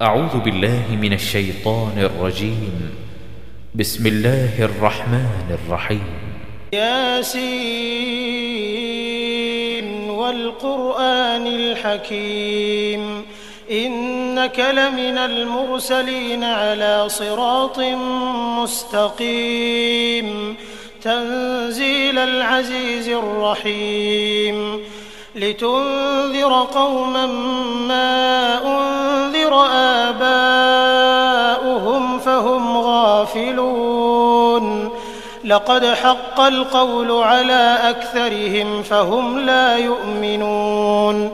أعوذ بالله من الشيطان الرجيم. بسم الله الرحمن الرحيم. ياسين والقرآن الحكيم إنك لمن المرسلين على صراط مستقيم تنزيل العزيز الرحيم لتنذر قوما ما أنذر آباؤهم فهم غافلون لقد حق القول على أكثرهم فهم لا يؤمنون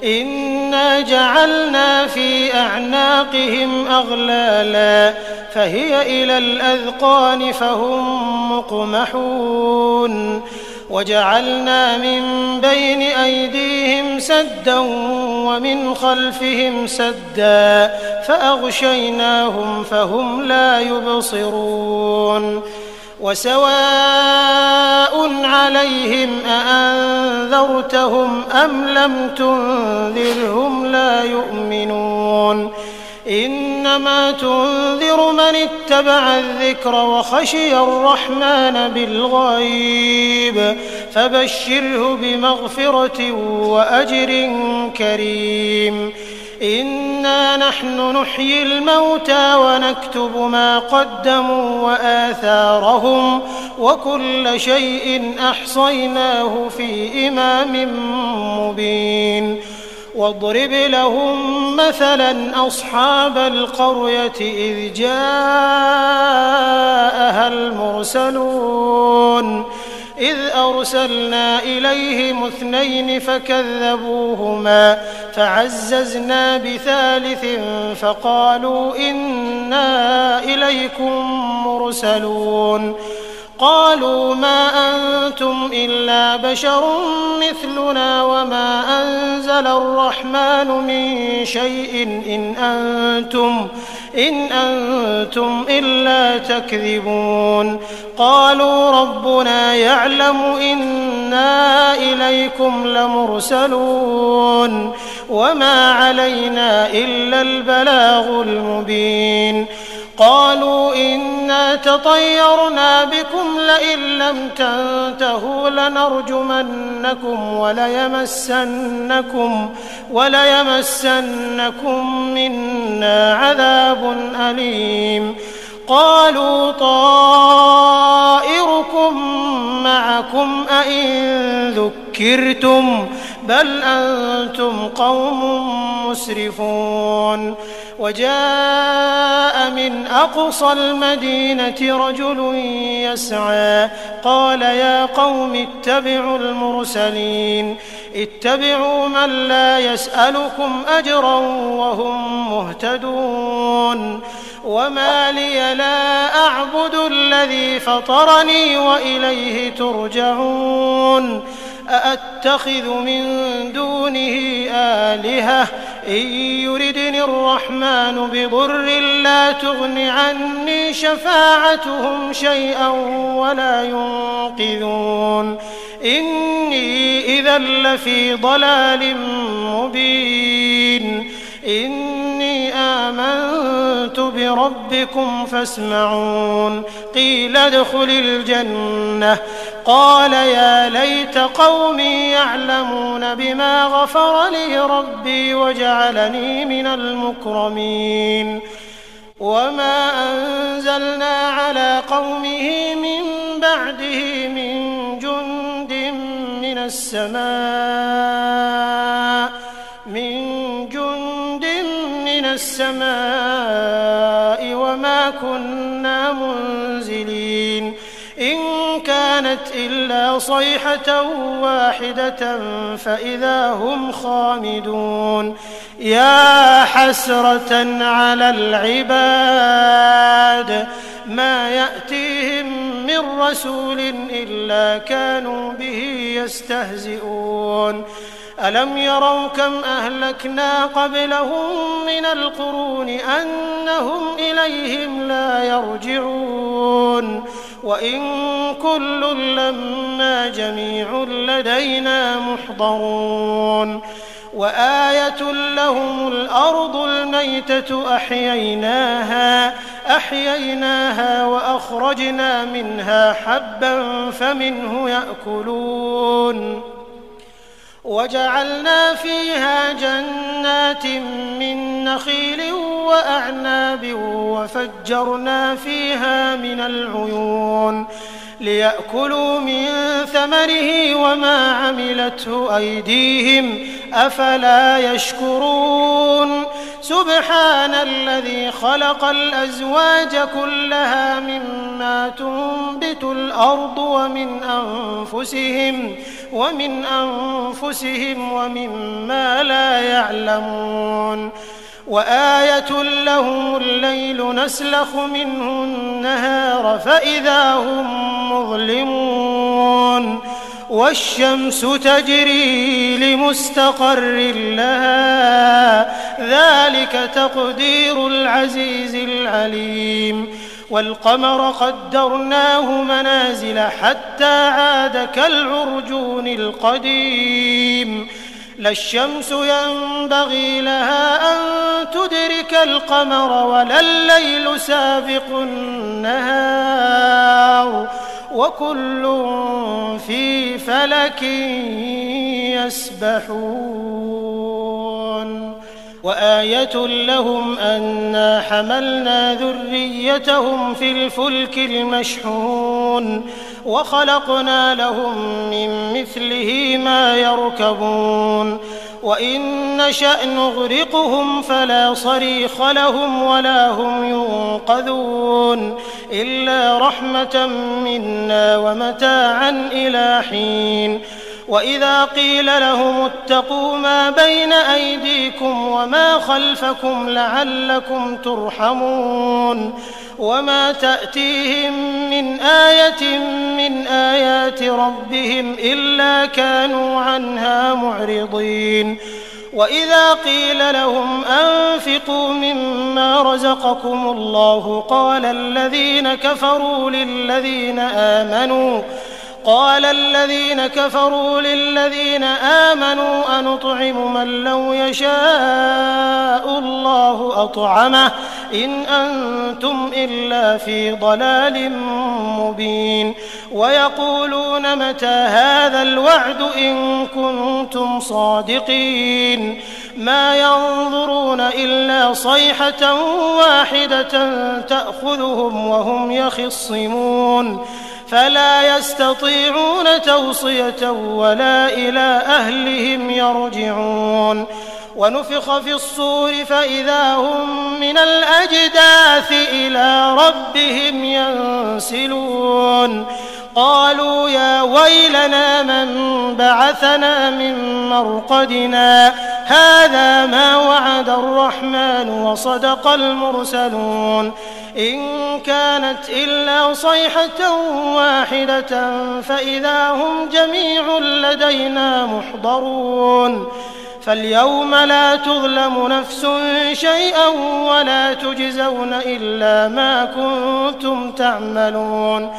إنا جعلنا في أعناقهم أغلالا فهي إلى الأذقان فهم مقمحون وجعلنا من بين أيديهم سدا ومن خلفهم سدا فأغشيناهم فهم لا يبصرون وسواء عليهم أأنذرتهم أم لم تنذرهم لا يؤمنون إنما تنذر من اتبع الذكر وخشي الرحمن بالغيب فبشره بمغفرة وأجر كريم إنا نحن نحيي الموتى ونكتب ما قدموا وآثارهم وكل شيء أحصيناه في إمام مبين واضرب لهم مثلا أصحاب القرية إذ جاءها المرسلون إذ أرسلنا إليهم 2 فكذبوهما فعززنا بثالث فقالوا إنا إليكم مرسلون قالوا ما أنتم إلا بشر مثلنا وما أنزل الرحمن من شيء إن أنتم إلا تكذبون قالوا ربنا يعلم إنا إليكم لمرسلون وما علينا إلا البلاغ المبين قالوا إنا تطيرنا بكم لئن لم تنتهوا لنرجمنكم وليمسنكم منا عذاب أليم قالوا طائركم معكم أئن ذكرتم بل أنتم قوم مسرفون وجاء من أقصى المدينة رجل يسعى قال يا قوم اتبعوا المرسلين اتبعوا من لا يسألكم أجرا وهم مهتدون وما لي لا أعبد الذي فطرني وإليه ترجعون أأتخذ من دونه آلهة إن يردني الرحمن بضر لا تغن عني شفاعتهم شيئا ولا ينقذون إني إذا لفي ضلال مبين إني آمنت بربكم فاسمعون قيل ادخل الجنة قال يا ليت قومي يعلمون بما غفر لي ربي وجعلني من المكرمين وما أنزلنا على قومه من بعده من جند من السماء وما كنا منزلين إن كانت إلا صيحة واحدة فإذا هم خامدون يا حسرة على العباد ما يأتيهم من رسول إلا كانوا به يستهزئون ألم يروا كم أهلكنا قبلهم من القرون أنهم إليهم لا يرجعون وإن كل لما جميع لدينا محضرون وآية لهم الأرض الميتة أحييناها وأخرجنا منها حبا فمنه يأكلون وجعلنا فيها جنات من نخيل وأعناب وفجرنا فيها من العيون ليأكلوا من ثمره وما عملته أيديهم أفلا يشكرون سبحان الذي خلق الأزواج كلها مما تنبت الأرض ومن أنفسهم ومما لا يعلمون وآية لهم الليل نسلخ منه النهار فإذا هم مظلمون والشمس تجري لمستقر لها ذلك تقدير العزيز العليم والقمر قدرناه منازل حتى عاد كالعرجون القديم لا الشمس ينبغي لها أن تدرك القمر ولا الليل سابق النهار وكل في فلك يسبحون وآية لهم أنا حملنا ذريتهم في الفلك المشحون وخلقنا لهم من مثله ما يركبون وإن نشأ نغرقهم فلا صريخ لهم ولا هم ينقذون إلا رحمة منا ومتاعا إلى حين وإذا قيل لهم اتقوا ما بين أيديكم وما خلفكم لعلكم ترحمون وما تأتيهم من آية من آيات ربهم إلا كانوا عنها معرضين وإذا قيل لهم أنفقوا مما رزقكم الله قال الذين كفروا للذين آمنوا أنطعم من لو يشاء الله أطعمه إن أنتم إلا في ضلال مبين ويقولون متى هذا الوعد إن كنتم صادقين ما ينظرون إلا صيحة واحدة تأخذهم وهم يخصمون فلا يستطيعون توصية ولا إلى أهلهم يرجعون ونفخ في الصور فإذا هم من الأجداث إلى ربهم ينسلون قالوا يا ويلنا من بعثنا من مرقدنا هذا ما وعد الرحمن وصدق المرسلون إن كانت إلا صيحة واحدة فإذا هم جميع لدينا محضرون فاليوم لا تظلم نفس شيئا ولا تجزون إلا ما كنتم تعملون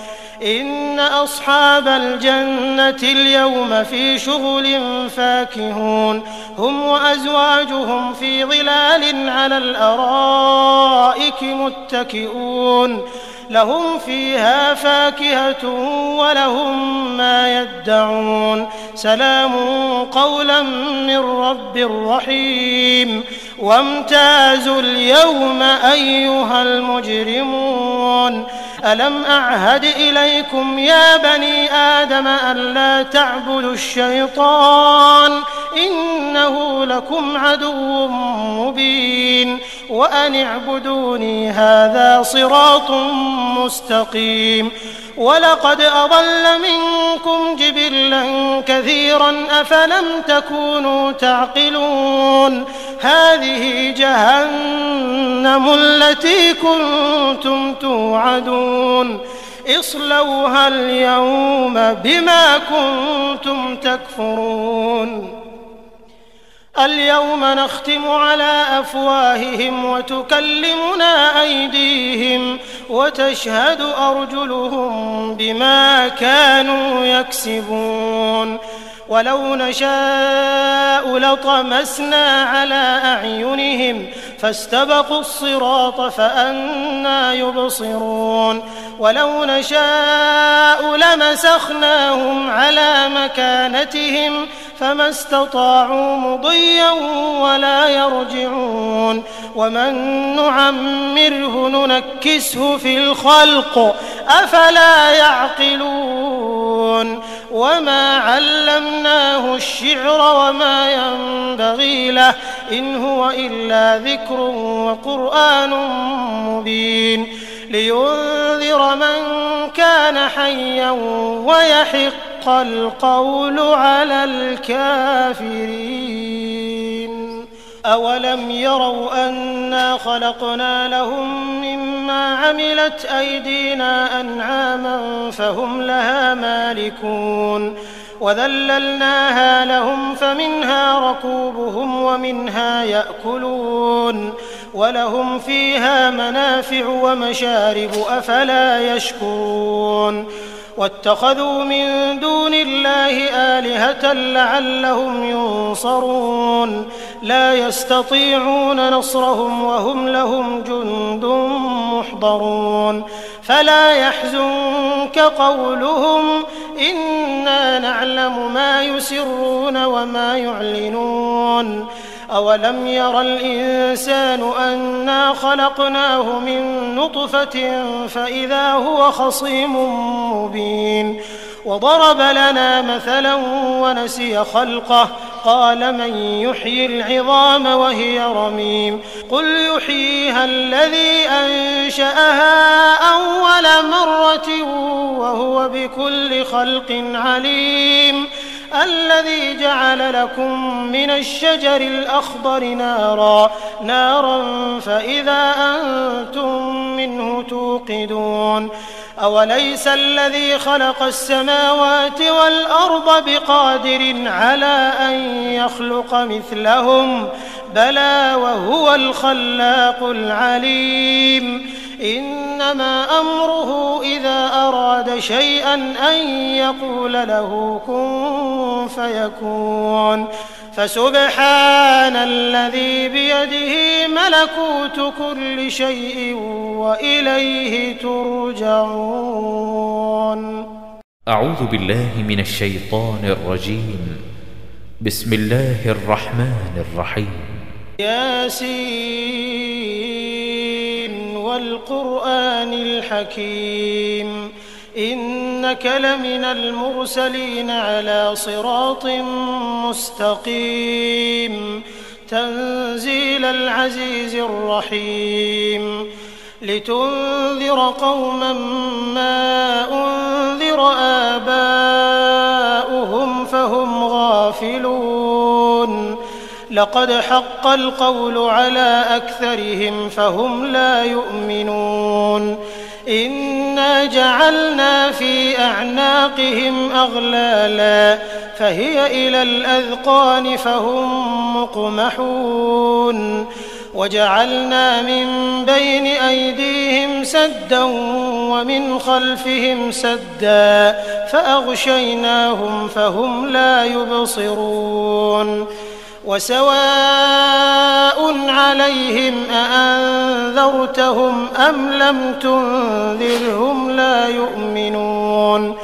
إن أصحاب الجنة اليوم في شغل فاكهون هم وأزواجهم في ظلال على الأرائك متكئون لهم فيها فاكهة ولهم ما يدعون سلام قولا من رب رحيم وامتازوا اليوم أيها المجرمون ألم أعهد إليكم يا بني آدم ألا تعبدوا الشيطان إنه لكم عدو مبين وأن اعبدوني هذا صراط مستقيم ولقد أضل منكم جبلا كثيرا أفلم تكونوا تعقلون هذه جهنم التي كنتم توعدون اصلوها اليوم بما كنتم تكفرون اليوم نختم على أفواههم وتكلمنا أيديهم وتشهد أرجلهم بما كانوا يكسبون ولو نشاء لطمسنا على أعينهم فاستبقوا الصراط فأنى يبصرون ولو نشاء لمسخناهم على مكانتهم فما استطاعوا مضيا ولا يرجعون ومن نعمره ننكسه في الخلق أفلا يعقلون وما علمناه الشعر وما ينبغي له إن هو إلا ذكر وقرآن مبين لينذر من كان حيا ويحق القول على الكافرين أولم يروا أنا خلقنا لهم مما عملت أيدينا أنعاما فهم لها مالكون وذللناها لهم فمنها ركوبهم ومنها يأكلون ولهم فيها منافع ومشارب أفلا يشكرون واتخذوا من دون الله آلهة لعلهم ينصرون لا يستطيعون نصرهم وهم لهم جند محضرون فلا يحزنك قولهم إنا نعلم ما يسرون وما يعلنون أولم ير الإنسان أنا خلقناه من نطفة فإذا هو خصيم مبين وضرب لنا مثلا ونسي خلقه قال من يحيي العظام وهي رميم قل يحييها الذي أنشأها أول مرة وهو بكل خلق عليم الذي جعل لكم من الشجر الأخضر نارا فإذا أنتم منه توقدون أوليس الذي خلق السماوات والأرض بقادر على أن يخلق مثلهم بلى وهو الخلاق العليم إنما أمره إذا أراد شيئا أن يقول له كن فيكون فسبحان الذي بيده ملكوت كل شيء وإليه ترجعون. أعوذ بالله من الشيطان الرجيم. بسم الله الرحمن الرحيم. ياسين والقرآن الحكيم إنك لمن المرسلين على صراط مستقيم تنزيل العزيز الرحيم لتنذر قوما ما أنذر آباؤهم فهم غافلون لقد حق القول على أكثرهم فهم لا يؤمنون إنا جعلنا في أعناقهم أغلالا فهي إلى الأذقان فهم مقمحون وجعلنا من بين أيديهم سدا ومن خلفهم سدا فأغشيناهم فهم لا يبصرون وسواء عليهم أأنذرتهم أم لم تنذرهم لا يؤمنون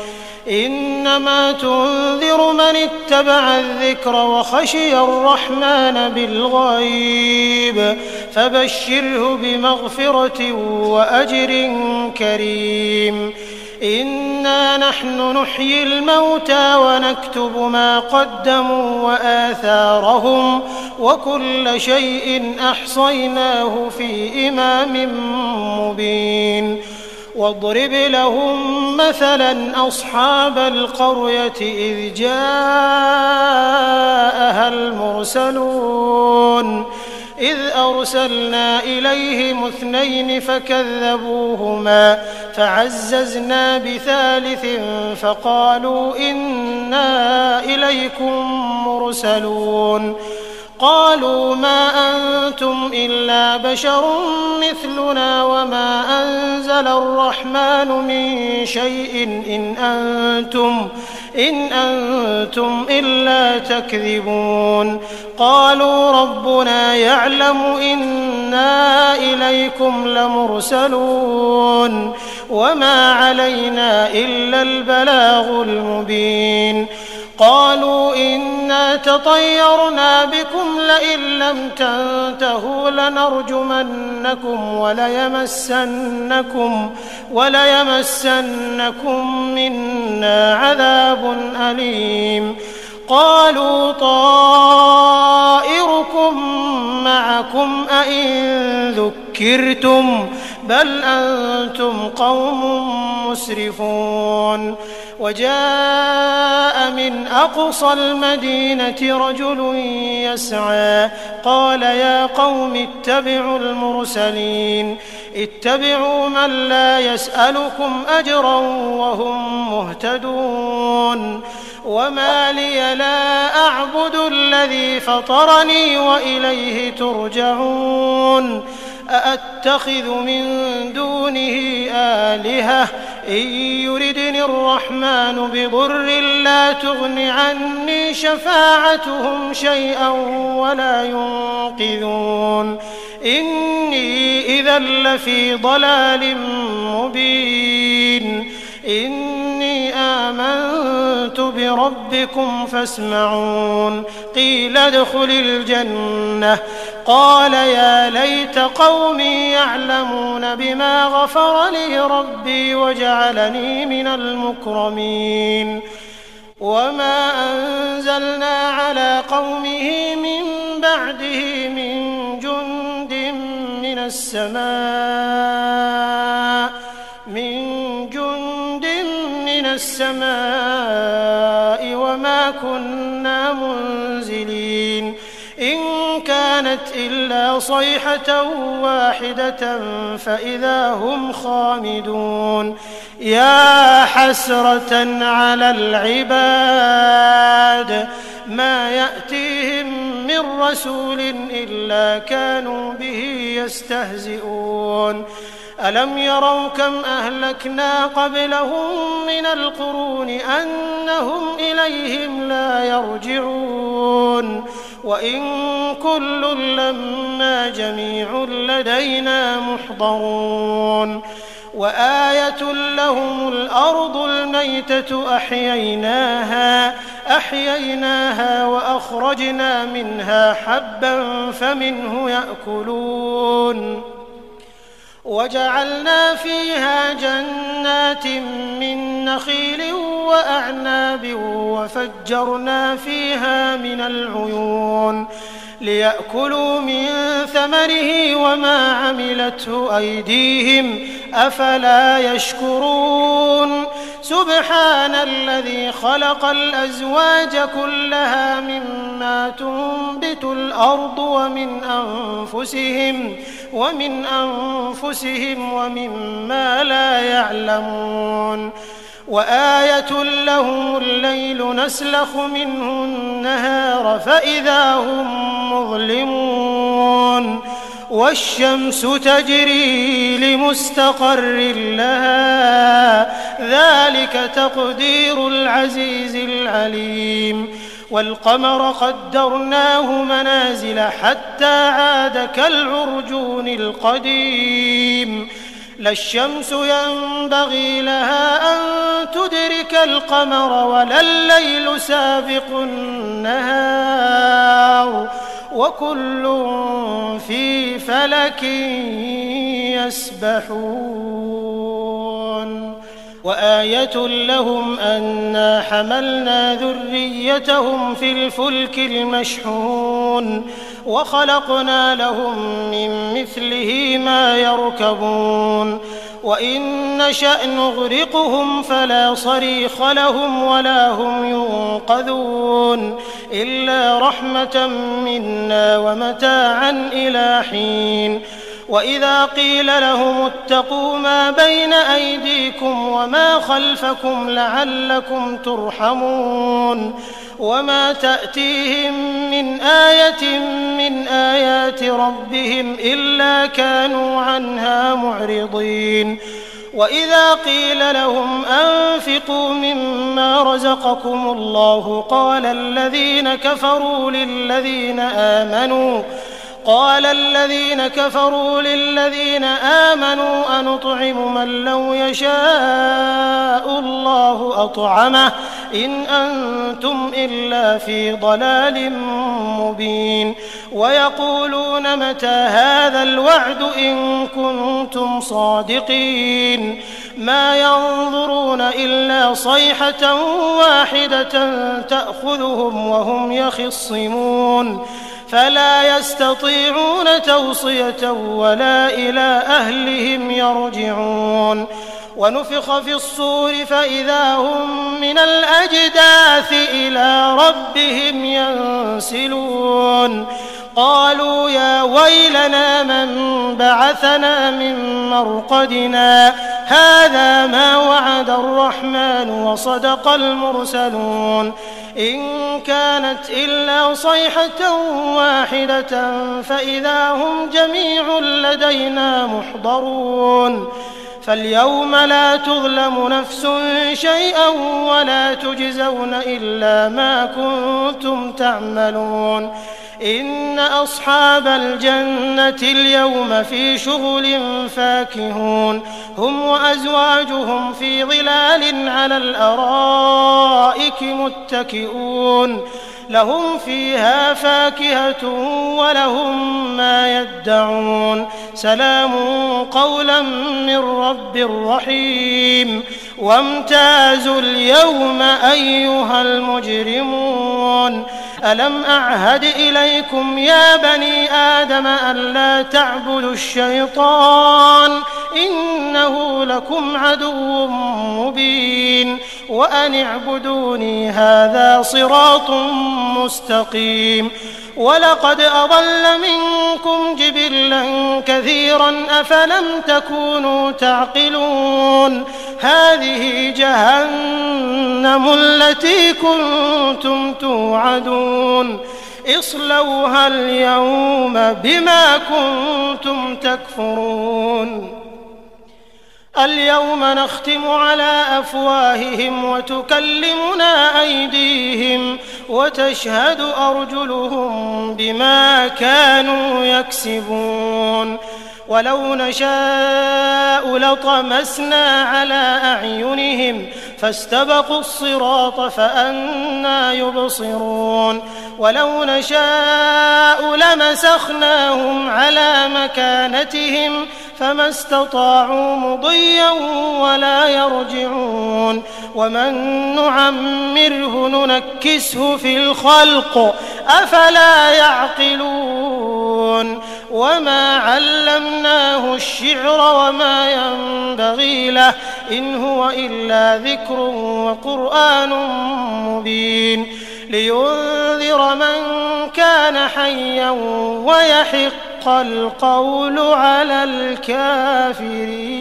إنما تنذر من اتبع الذكر وخشي الرحمن بالغيب فبشره بمغفرة وأجر كريم إنا نحن نحيي الموتى ونكتب ما قدموا وآثارهم وكل شيء أحصيناه في إمام مبين واضرب لهم مثلا أصحاب القرية إذ جاءها المرسلون إذ أرسلنا إليهم 2 فكذبوهما فعززنا بثالث فقالوا إنا إليكم مرسلون قالوا ما أنتم إلا بشر مثلنا وما أنزل الرحمن من شيء إن أنتم إلا تكذبون قالوا ربنا يعلم إنا إليكم لمرسلون وما علينا إلا البلاغ المبين قالوا إنا تطيرنا بكم لئن لم تنتهوا لنرجمنكم وليمسنكم منا عذاب أليم قالوا طائركم معكم أئن ذكرتم بل أنتم قوم مسرفون وجاء من أقصى المدينة رجل يسعى قال يا قوم اتبعوا المرسلين اتبعوا من لا يسألكم أجرا وهم مهتدون وما لي لا أعبد الذي فطرني وإليه ترجعون أأتخذ من دونه آلهة إن يردني الرحمن بضر لا تغن عني شفاعتهم شيئا ولا ينقذون إني إذا لفي ضلال مبين إني آمنت بربكم فاسمعون قيل ادخل الجنة قال يا ليت قومي يعلمون بما غفر لي ربي وجعلني من المكرمين وما أنزلنا على قومه من بعده من جند من السماء وما كنا منزلين إن كانت إلا صيحة واحدة فإذا هم خامدون يا حسرة على العباد ما يأتيهم من رسول إلا كانوا به يستهزئون ألم يروا كم أهلكنا قبلهم من القرون أنهم إليهم لا يرجعون وإن كل لما جميع لدينا محضرون وآية لهم الأرض الميتة أحييناها وأخرجنا منها حبا فمنه يأكلون وجعلنا فيها جنات من نخيل وأعناب وفجرنا فيها من العيون ليأكلوا من ثمره وما عملته أيديهم أفلا يشكرون سبحان الذي خلق الأزواج كلها مما تنبت الأرض ومن أنفسهم ومما لا يعلمون وآية لهم الليل نسلخ منه النهار فإذا هم مظلمون والشمس تجري لمستقر لها ذلك تقدير العزيز العليم والقمر قدرناه منازل حتى عاد كالعرجون القديم لا الشمس ينبغي لها أن تدرك القمر ولا الليل سابق النهار وكل في فلك يسبحون وآية لهم أنا حملنا ذريتهم في الفلك المشحون وخلقنا لهم من مثله ما يركبون وإن نشأ نغرقهم فلا صريخ لهم ولا هم ينقذون إلا رحمة منا ومتاعا إلى حين وإذا قيل لهم اتقوا ما بين أيديكم وما خلفكم لعلكم ترحمون وما تأتيهم من آية من آيات ربهم إلا كانوا عنها معرضين وإذا قيل لهم أنفقوا مما رزقكم الله قال الذين كفروا للذين آمنوا أنطعم من لو يشاء الله أطعمه إن أنتم إلا في ضلال مبين ويقولون متى هذا الوعد إن كنتم صادقين ما ينظرون إلا صيحة واحدة تأخذهم وهم يخصمون فلا يستطيعون توصية ولا إلى أهلهم يرجعون ونفخ في الصور فإذا هم من الأجداث إلى ربهم ينسلون قالوا يا ويلنا من بعثنا من مرقدنا هذا ما وعد الرحمن وصدق المرسلون إن كانت إلا صيحة واحدة فإذا هم جميع لدينا محضرون فاليوم لا تظلم نفس شيئا ولا تجزون إلا ما كنتم تعملون إن أصحاب الجنة اليوم في شغل فاكهون هم وأزواجهم في ظلال على الأرائك متكئون لهم فيها فاكهة ولهم ما يدعون سلام قولا من رب رحيم وامتازوا اليوم أيها المجرمون ألم أعهد إليكم يا بني آدم ألا تعبدوا الشيطان إنه لكم عدو مبين وأن اعبدوني هذا صراط مستقيم ولقد أضل منكم جبلا كثيرا أفلم تكونوا تعقلون هذه جهنم التي كنتم توعدون اصلوها اليوم بما كنتم تكفرون اليوم نختم على أفواههم وتكلمنا أيديهم وتشهد أرجلهم بما كانوا يكسبون ولو نشاء لطمسنا على أعينهم فاستبقوا الصراط فأنى يبصرون ولو نشاء لمسخناهم على مكانتهم فما استطاعوا مضيا ولا يرجعون ومن نعمره ننكسه في الخلق أفلا يعقلون وما علمناه الشعر وما ينبغي له إن هو إلا ذكر وقرآن مبين لينذر من كان حيا ويحق القول على الكافرين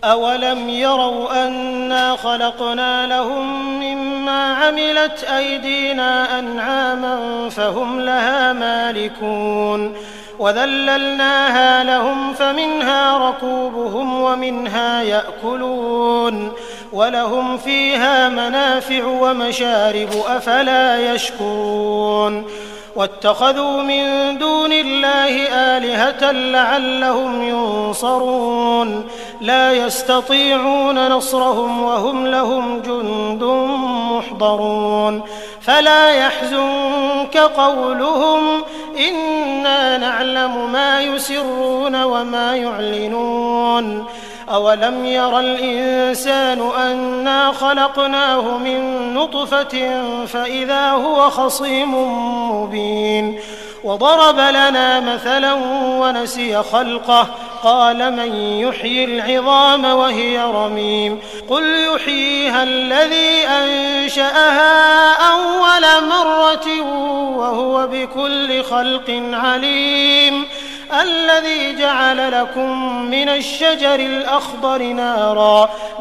أولم يروا أنا خلقنا لهم مما عملت أيدينا أنعاما فهم لها مالكون وذللناها لهم فمنها ركوبهم ومنها يأكلون ولهم فيها منافع ومشارب أفلا يشكرون واتخذوا من دون الله آلهة لعلهم ينصرون لا يستطيعون نصرهم وهم لهم جند محضرون فلا يحزنك قولهم إنا نعلم ما يسرون وما يعلنون أولم ير الإنسان أنا خلقناه من نطفة فإذا هو خصيم مبين وضرب لنا مثلا ونسي خلقه قال من يحيي العظام وهي رميم قل يحييها الذي أنشأها أول مرة وهو بكل خلق عليم الذي جعل لكم من الشجر الأخضر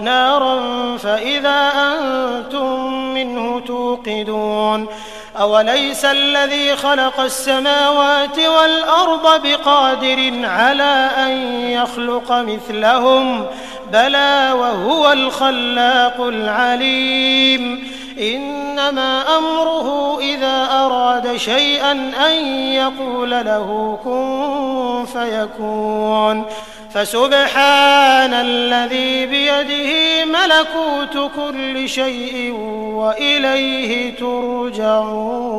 نارا فإذا أنتم منه توقدون أوليس الذي خلق السماوات والأرض بقادر على أن يخلق مثلهم بلى وهو الخلاق العليم إنما أمره إذا أراد شيئا أن يقول له كن فيكون فسبحان الذي بيده ملكوت كل شيء وإليه ترجعون